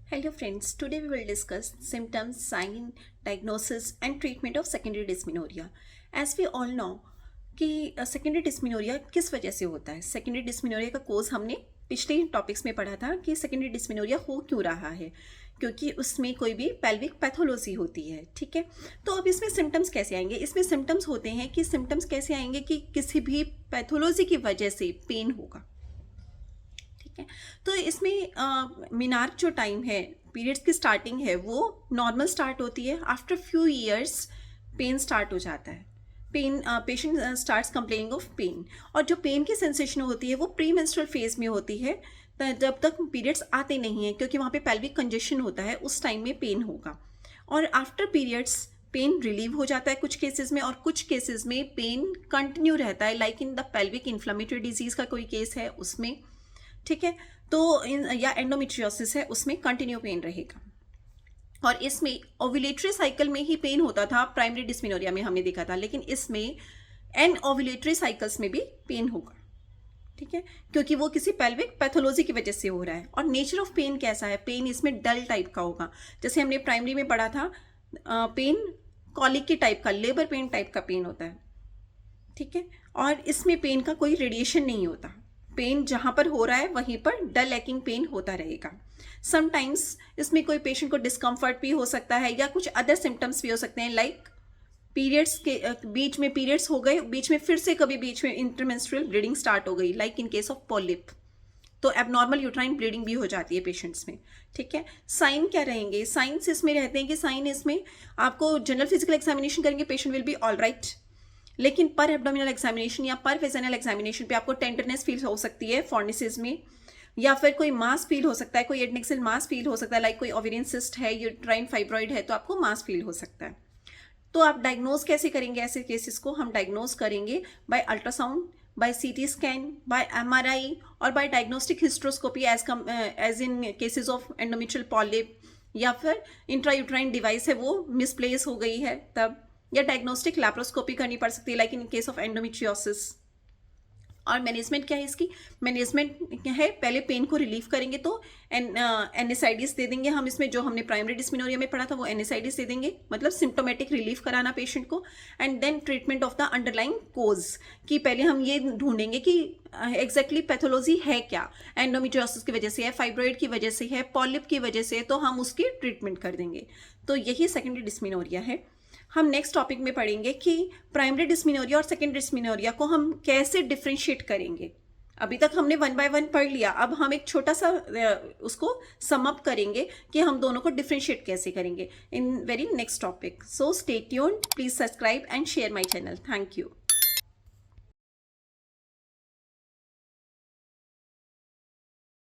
Hello friends, today we will discuss symptoms, sign, diagnosis and treatment of secondary dysmenorrhea. As we all know कि secondary dysmenorrhoea किस वजह से होता है। Secondary dysmenorrhoea का course हमने पिछले टॉपिक्स में पढ़ा था कि सेकेंडरी डिस्मिनोरिया हो क्यों रहा है, क्योंकि उसमें कोई भी पेल्विक पैथोलॉजी होती है। ठीक है, तो अब इसमें सिम्टम्स कैसे आएंगे। इसमें सिम्टम्स होते हैं कि सिम्टम्स कैसे आएंगे कि किसी भी पैथोलॉजी की वजह से पेन होगा। तो इसमें मीनार जो टाइम है, पीरियड्स की स्टार्टिंग है, वो नॉर्मल स्टार्ट होती है। After few years pain start हो जाता है। Pain patient starts complaining of pain, और जो पेन की सेंसेशन होती है वो प्री मेंस्ट्रुअल फेज में होती है, जब तक पीरियड्स आते नहीं हैं, क्योंकि वहाँ पे पेल्विक कंजेशन होता है, उस टाइम में पेन होगा। और आफ्टर पीरियड्स पेन रिलीव हो जाता है कुछ केसेस में, और कुछ केसेस में पेन कंटिन्यू रहता है, like in the pelvic inflammatory disease का कोई केस है उसमें। ठीक है, तो या एंडोमेट्रियोसिस है, उसमें कंटिन्यू पेन रहेगा। और इसमें ओव्यूलेटरी साइकिल में ही पेन होता था, प्राइमरी डिस्मेनोरिया में हमने देखा था, लेकिन इसमें एन ओव्यूलेटरी साइकिल्स में भी पेन होगा। ठीक है, क्योंकि वो किसी पेल्विक पैथोलॉजी की वजह से हो रहा है। और नेचर ऑफ पेन कैसा है, पेन इसमें डल टाइप का होगा। जैसे हमने प्राइमरी में पढ़ा था, पेन कॉलिक की टाइप का, लेबर पेन टाइप का पेन होता है। ठीक है, और इसमें पेन का कोई रेडिएशन नहीं होता। पेन जहाँ पर हो रहा है वहीं पर डल लैकिंग पेन होता रहेगा। समटाइम्स इसमें कोई पेशेंट को डिस्कम्फर्ट भी हो सकता है, या कुछ अदर सिम्टम्स भी हो सकते हैं, लाइक पीरियड्स के बीच में पीरियड्स हो गए, बीच में फिर से कभी बीच में इंटरमेंस्ट्रुअल ब्लीडिंग स्टार्ट हो गई, like in case of polyp, तो एबनॉर्मल यूट्राइन ब्लीडिंग भी हो जाती है पेशेंट्स में। ठीक है, साइन क्या रहेंगे, साइंस इसमें रहते हैं कि साइन इसमें आपको जनरल फिजिकल एग्जामिनेशन करेंगे, patient will be all right, लेकिन पर एब्डोमिनल एग्जामिनेशन या पर वेजाइनल एग्जामिनेशन पे आपको टेंडरनेस फील हो सकती है फॉर्निसेस में, या फिर कोई मास फील हो सकता है, कोई एडनेक्सल मास फील हो सकता है, लाइक कोई ओवेरियन सिस्ट है, यूट्राइन फाइब्रॉइड है, तो आपको मास फील हो सकता है। तो आप डायग्नोज कैसे करेंगे ऐसे केसेस को? हम डायग्नोज करेंगे by ultrasound, by CT scan, by MRI, और by diagnostic hysteroscopy as in cases of endometrial polyp, या फिर इंट्रायूट्राइन डिवाइस है वो मिसप्लेस हो गई है तब, या डायग्नोस्टिक लैप्रोस्कोपी करनी पड़ सकती है, like in case of endometriosis. और मैनेजमेंट क्या है इसकी? मैनेजमेंट है, पहले पेन को रिलीव करेंगे तो एनएसआईडीज दे देंगे हम इसमें, जो हमने प्राइमरी डिस्मेनोरिया में पढ़ा था वो एनएसआईडीज दे देंगे, मतलब सिम्टोमेटिक रिलीफ कराना पेशेंट को। And then treatment of the underlying cause, कि पहले हम ये ढूंढेंगे कि एग्जैक्टली पैथोलॉजी है क्या, एंडोमेट्रियोसिस की वजह से है, फाइब्रॉइड की वजह से है, पॉलिप की वजह से है, तो हम उसकी ट्रीटमेंट कर देंगे। तो यही सेकेंडरी डिस्मेनोरिया है। हम नेक्स्ट टॉपिक में पढ़ेंगे कि प्राइमरी डिस्मेनोरिया और सेकेंडरी डिस्मेनोरिया को हम कैसे डिफ्रेंशिएट करेंगे। अभी तक हमने वन बाय वन पढ़ लिया, अब हम एक छोटा सा उसको सम अप करेंगे कि हम दोनों को डिफ्रेंशिएट कैसे करेंगे in very next topic. So stay tuned, please subscribe and share my channel. Thank you.